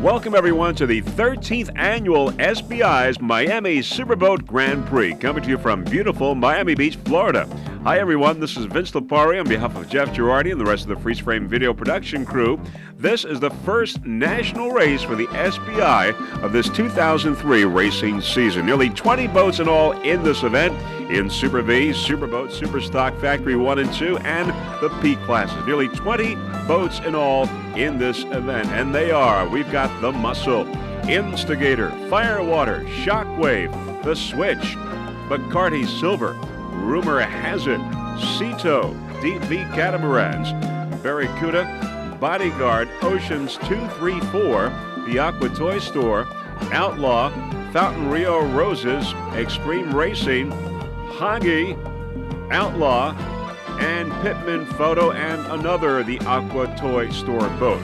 Welcome, everyone, to the 13th annual SBI's Miami Superboat Grand Prix, coming to you from beautiful Miami Beach, Florida. Hi, everyone. This is Vince Lipari on behalf of Jeff Girardi and the rest of the Freeze Frame Video production crew. This is the first national race for the SBI of this 2003 racing season. Nearly 20 boats in all in this event in Super V, Superboat, Super Stock, Factory 1 and 2, and the P classes. Nearly 20 boats in all in this event, and they are, we've got the Muscle, Instigator, Firewater, Shockwave, the Switch, Bacardi Silver, Rumor Has It, Cito, Deep V Catamarans, Barracuda, Bodyguard, Oceans 234, the Aqua Toy Store, Outlaw, Fountain Rio Roses, Extreme Racing, Hagi, Outlaw, and Pittman Photo, and another, the Aqua Toy Store boat.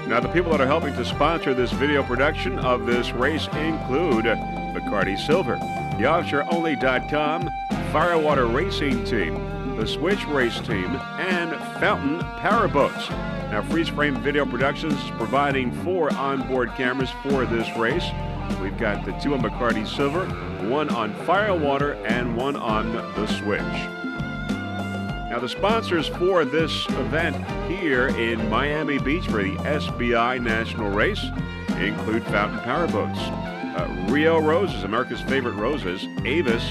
Now, the people that are helping to sponsor this video production of this race include Bacardi Silver, the OffshoreOnly.com, Firewater Racing Team, the Switch Race Team, and Fountain Powerboats. Now, Freeze Frame Video Productions is providing 4 onboard cameras for this race. We've got the 2 on Bacardi Silver, 1 on Firewater, and 1 on the Switch. Now, the sponsors for this event here in Miami Beach for the SBI National Race include Fountain Powerboats, Rio Roses, America's Favorite Roses, Avis,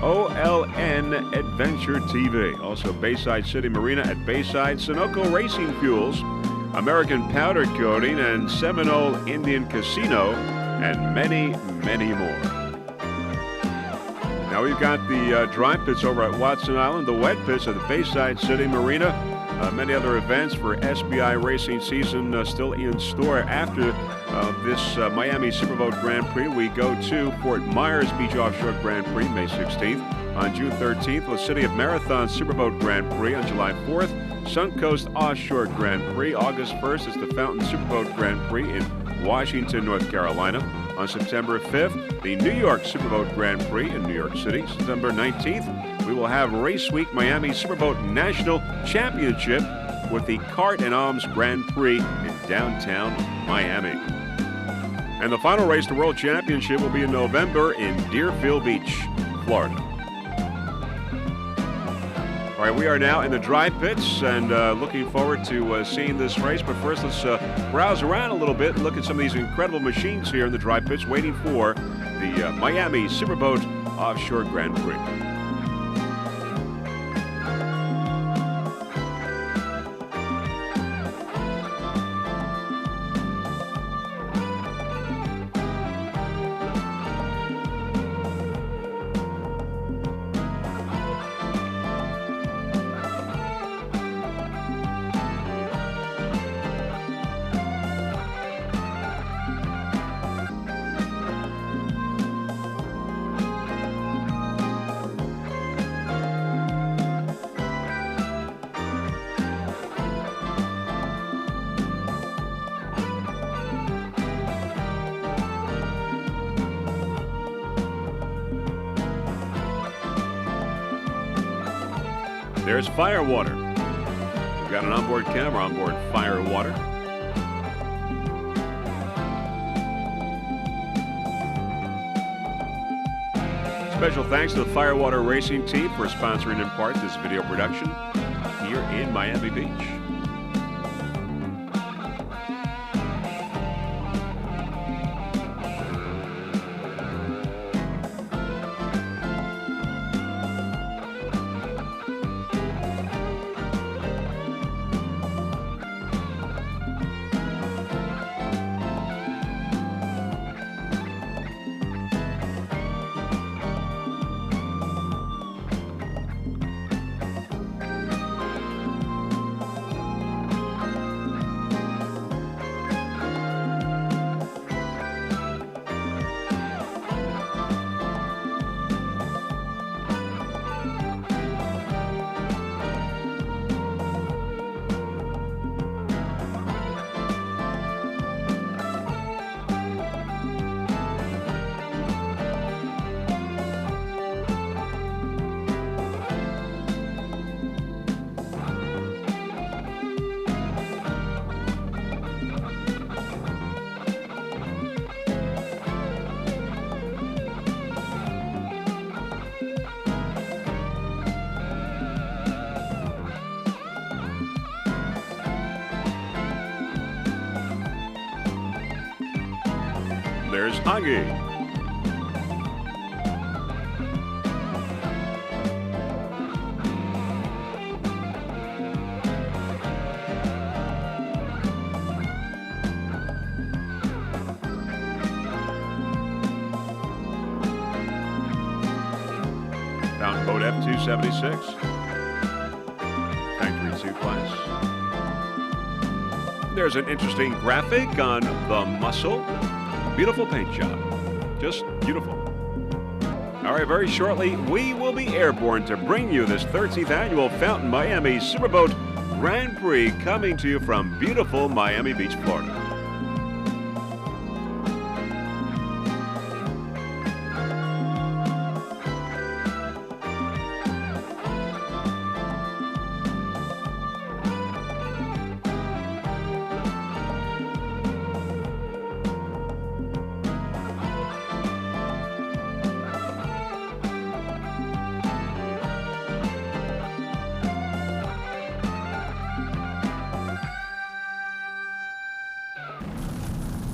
OLN Adventure TV, also Bayside City Marina at Bayside, Sunoco Racing Fuels, American Powder Coating, and Seminole Indian Casino, and many, many more. Now, we've got the dry pits over at Watson Island, the wet pits at the Bayside City Marina, many other events for SBI racing season still in store. After this Miami Superboat Grand Prix, we go to Fort Myers Beach Offshore Grand Prix, May 16th. On June 13th, the City of Marathon Superboat Grand Prix. On July 4th, Suncoast Offshore Grand Prix. August 1st is the Fountain Superboat Grand Prix in Washington, North Carolina. On September 5th, the New York Superboat Grand Prix in New York City. September 19th, we will have Race Week Miami Superboat National Championship with the Cart and Arms Grand Prix in downtown Miami. And the final race, the World Championship, will be in November in Deerfield Beach, Florida. All right, we are now in the dry pits and looking forward to seeing this race. But first, let's browse around a little bit and look at some of these incredible machines here in the dry pits waiting for the Miami Superboat Offshore Grand Prix. There's Firewater. We've got an onboard camera on board Firewater. Special thanks to the Firewater Racing Team for sponsoring in part this video production here in Miami Beach. There's Huggy. Powerboat F276. Factory 2 class. There's an interesting graphic on the Muscle. Beautiful paint job. Just beautiful. All right, very shortly, we will be airborne to bring you this 13th annual Fountain Miami Superboat Grand Prix, coming to you from beautiful Miami Beach, Florida.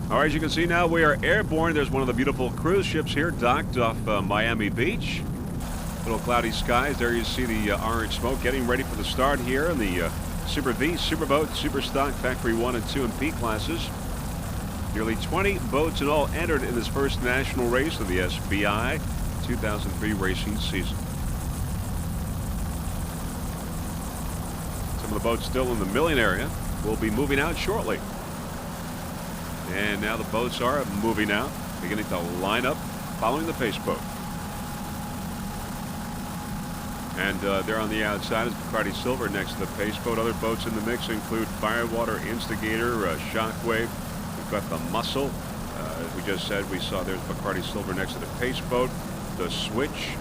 All right, as you can see now, we are airborne. There's one of the beautiful cruise ships here docked off Miami Beach. Little cloudy skies. There you see the orange smoke getting ready for the start here in the Super V, Superboat, Super Stock, Factory 1 and 2 and P classes. Nearly 20 boats in all entered in this first national race of the SBI 2003 racing season. Some of the boats still in the milling area will be moving out shortly. And now the boats are moving out, beginning to line up, following the pace boat. And there on the outside is Bacardi Silver next to the pace boat. Other boats in the mix include Firewater, Instigator, Shockwave. We've got the Muscle. As we just said, we saw there's Bacardi Silver next to the pace boat, the Switch,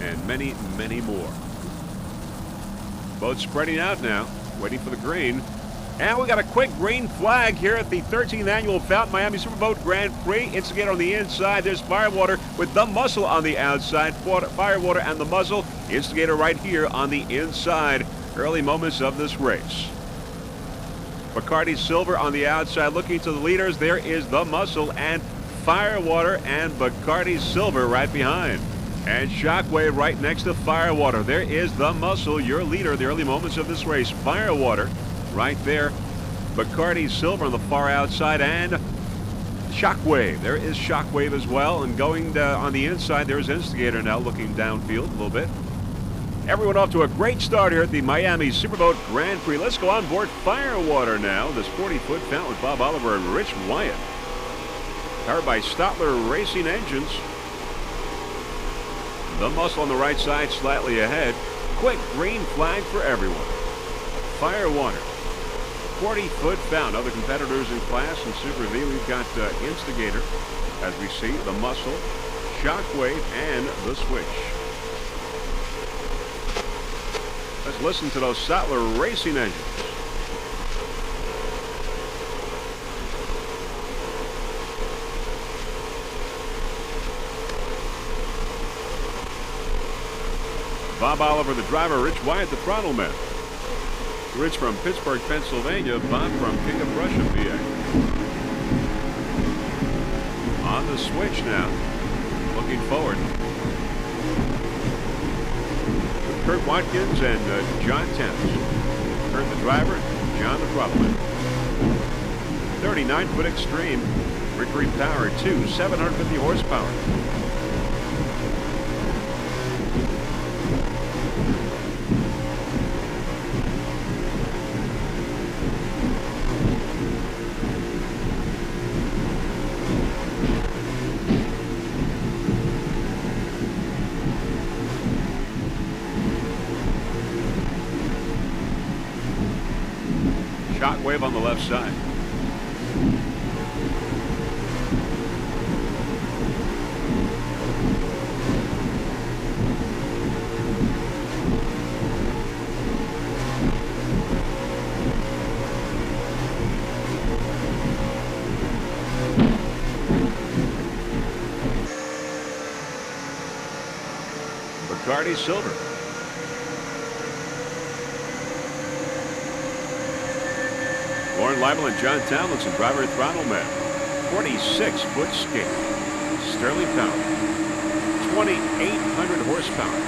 and many, many more. Boats spreading out now, waiting for the green. And we got a quick green flag here at the 13th annual Fountain Miami Superboat Grand Prix. Instigator on the inside. There's Firewater with the Muscle on the outside. Firewater and the Muzzle. Instigator right here on the inside. Early moments of this race. Bacardi Silver on the outside looking to the leaders. There is the Muscle and Firewater and Bacardi Silver right behind. And Shockwave right next to Firewater. There is the Muscle, your leader, the early moments of this race. Firewater right there. Bacardi Silver on the far outside, and Shockwave. There is Shockwave as well. And going on the inside, there's Instigator now looking downfield a little bit. Everyone off to a great start here at the Miami Superboat Grand Prix. Let's go on board Firewater now. This 40-foot fountain with Bob Oliver and Rich Wyatt. Powered by Stotler Racing Engines. The Muscle on the right side, slightly ahead. Quick green flag for everyone. Firewater. 40-foot fountain. Other competitors in class in Super V, we've got Instigator, as we see, the Muscle, Shockwave, and the Switch. Let's listen to those Stotler Racing Engines. Bob Oliver, the driver, Rich Wyatt, the throttle man. Rich from Pittsburgh, Pennsylvania. Bob from King of Prussia, PA. On the Switch now. Looking forward. Kurt Watkins and John Thames. Kurt the driver, John the throttle man. 39-foot Extreme. Mercury Power 2, 750 horsepower. Shockwave on the left side. Bacardi Silver. Lauren Leibel and John Tomlinson, driver and throttle man. 46-foot skate. Sterling power. 2,800 horsepower.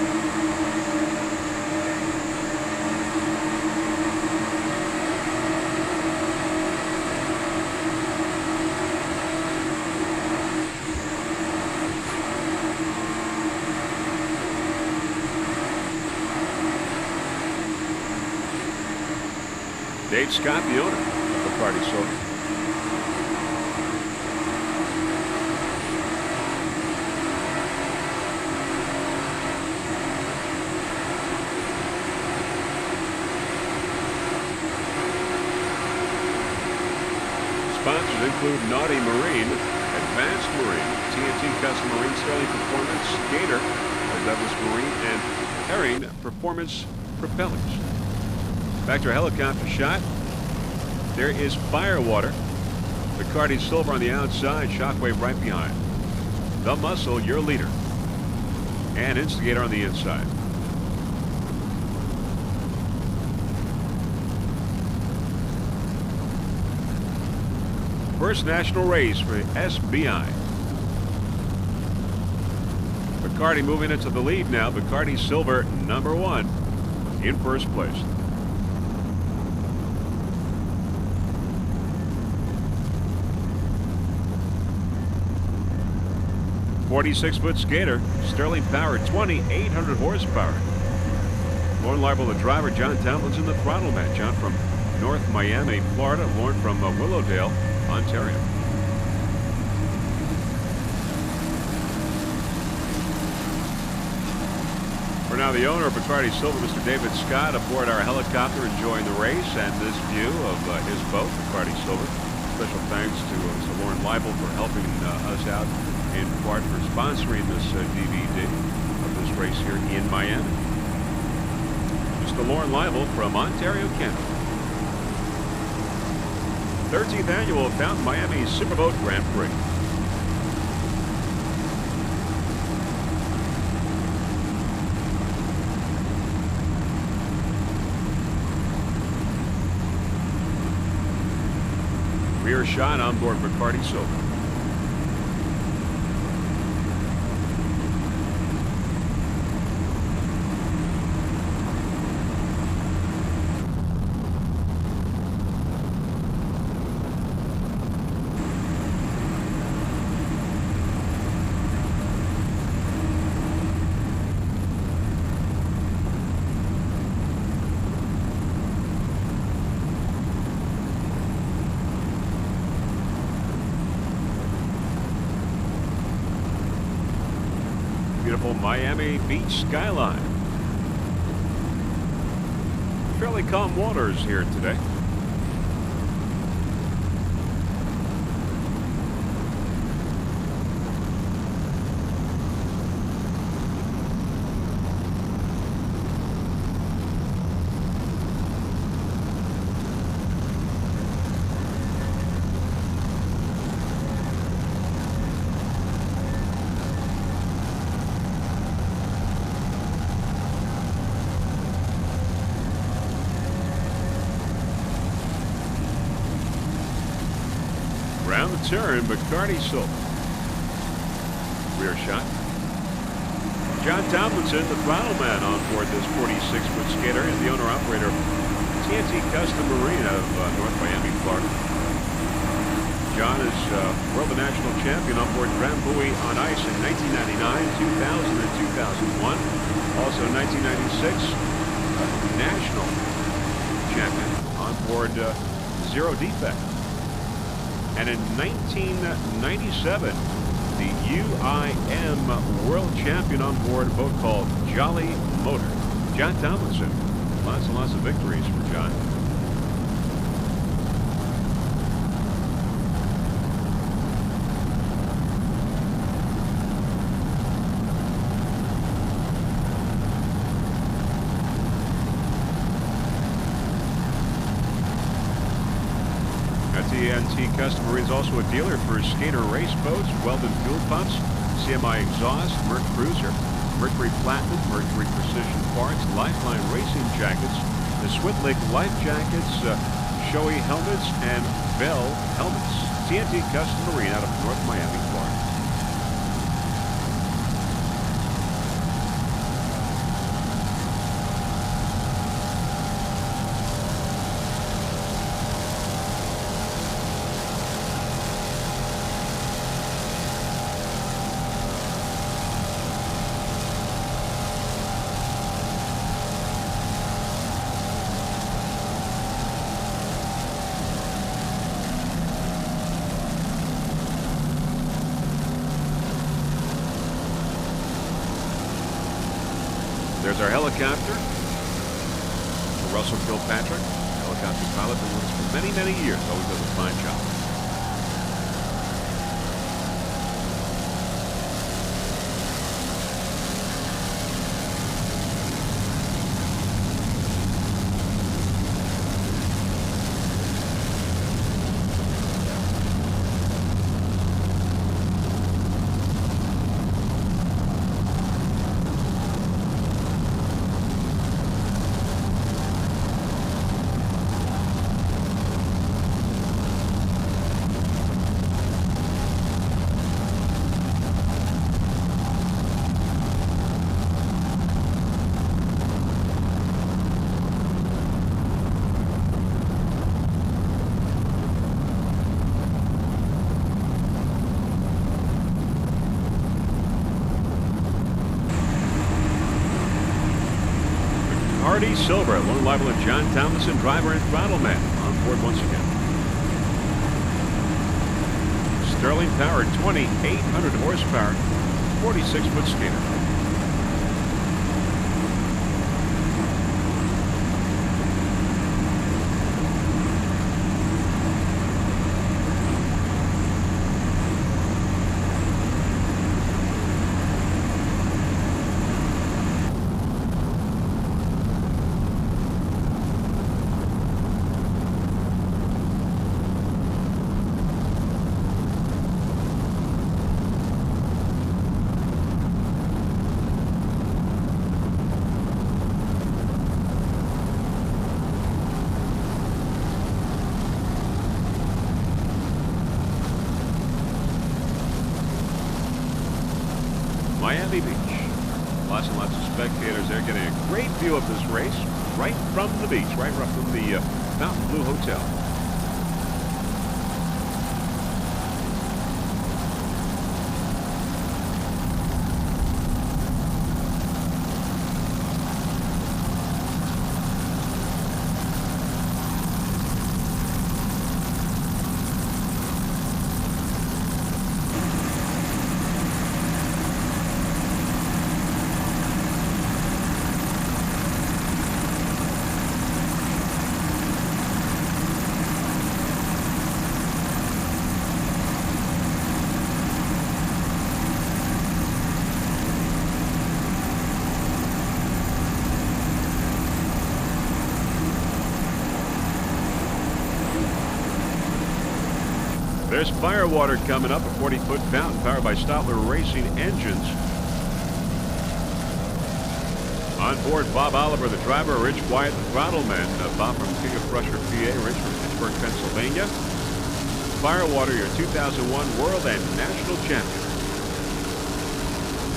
Dave Scott, the owner of Bacardi Silver. Sponsors include Naughty Marine, Advanced Marine, TNT Custom Marine, Sterling Performance, Gator, Douglas Marine, and Herring Performance Propellers. Back to our helicopter shot. There is Firewater. Bacardi Silver on the outside, Shockwave right behind. The Muscle, your leader. And Instigator on the inside. First national race for SBI. Bacardi moving into the lead now. Bacardi Silver, #1 in first place. .46-foot skater, Sterling power, 2,800 horsepower. Lauren Larble, the driver. John Tomlinson, the throttle man. John from North Miami, Florida. Lauren from Willowdale, Ontario. For now, the owner of Bacardi Silver, Mr. David Scott, aboard our helicopter enjoying the race and this view of his boat, Bacardi Silver. Special thanks to Mr. Lauren Leibel for helping us out, in part for sponsoring this DVD of this race here in Miami. Mr. Lauren Leibel from Ontario, Canada. 13th annual Fountain Miami Superboat Grand Prix. Rear shot on board Bacardi Silver. Beautiful Miami Beach skyline. Fairly calm waters here today. Around the turn, Bacardi Silver. Rear shot. John Tomlinson, the throttle man on board this 46-foot skater, and the owner-operator of TNT Custom Marine out of North Miami, Florida. John is world and national champion on board Grand Buoy on ice in 1999, 2000, and 2001. Also 1996, national champion on board Zero Defect. And in 1997, the UIM World Champion on board a boat called Jolly Motor. John Tomlinson. Lots and lots of victories for John. TNT Custom Marine is also a dealer for Skater race boats, Weldon fuel pumps, CMI exhaust, Merc Cruiser, Mercury Platinum, Mercury Precision Parts, Lifeline Racing Jackets, the Switlick Life Jackets, Shoei helmets, and Bell helmets. TNT Custom Marine out of North Miami, Florida. There's our helicopter. Russell Kilpatrick, helicopter pilot, been with us for many, many years. Always does a fine job. Hardy Silver, Lone Libel and John Thomason, driver and throttle man, on board once again. Sterling powered 2,800 horsepower, 46-foot skater. Miami Beach. Lots and lots of spectators there getting a great view of this race right from the beach, right from the Mountain Blue Hotel. There's Firewater coming up, a 40-foot fountain powered by Stotler Racing engines. On board, Bob Oliver, the driver, Rich Wyatt, the throttle man. Bob from King of Prussia, PA, Rich from Pittsburgh, Pennsylvania. Firewater, your 2001 World and National Champion.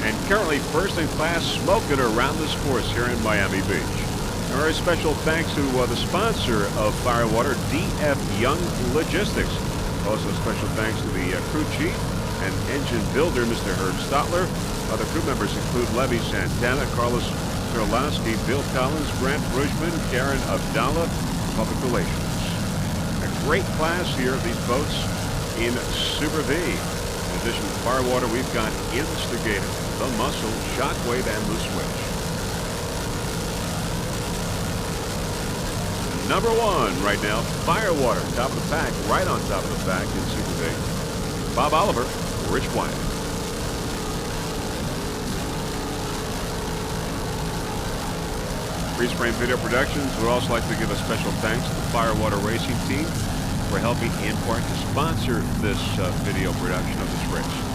And currently first in class smoking around this course here in Miami Beach. A very special thanks to the sponsor of Firewater, DF Young Logistics. Also special thanks to the crew chief and engine builder, Mr. Herb Stotler. Other crew members include Levy Santana, Carlos Terlowski, Bill Collins, Grant Brujman, Karen Abdallah, Public Relations. A great class here of these boats in Super V. In addition to Firewater, we've got Instigator, the Muscle, Shockwave, and the Switch. Number one right now, Firewater, top of the pack, right on top of the pack in Super V. Bob Oliver, Rich Wyatt. Freeze Frame Video Productions would also like to give a special thanks to the Firewater Racing team for helping in part to sponsor this video production of this race.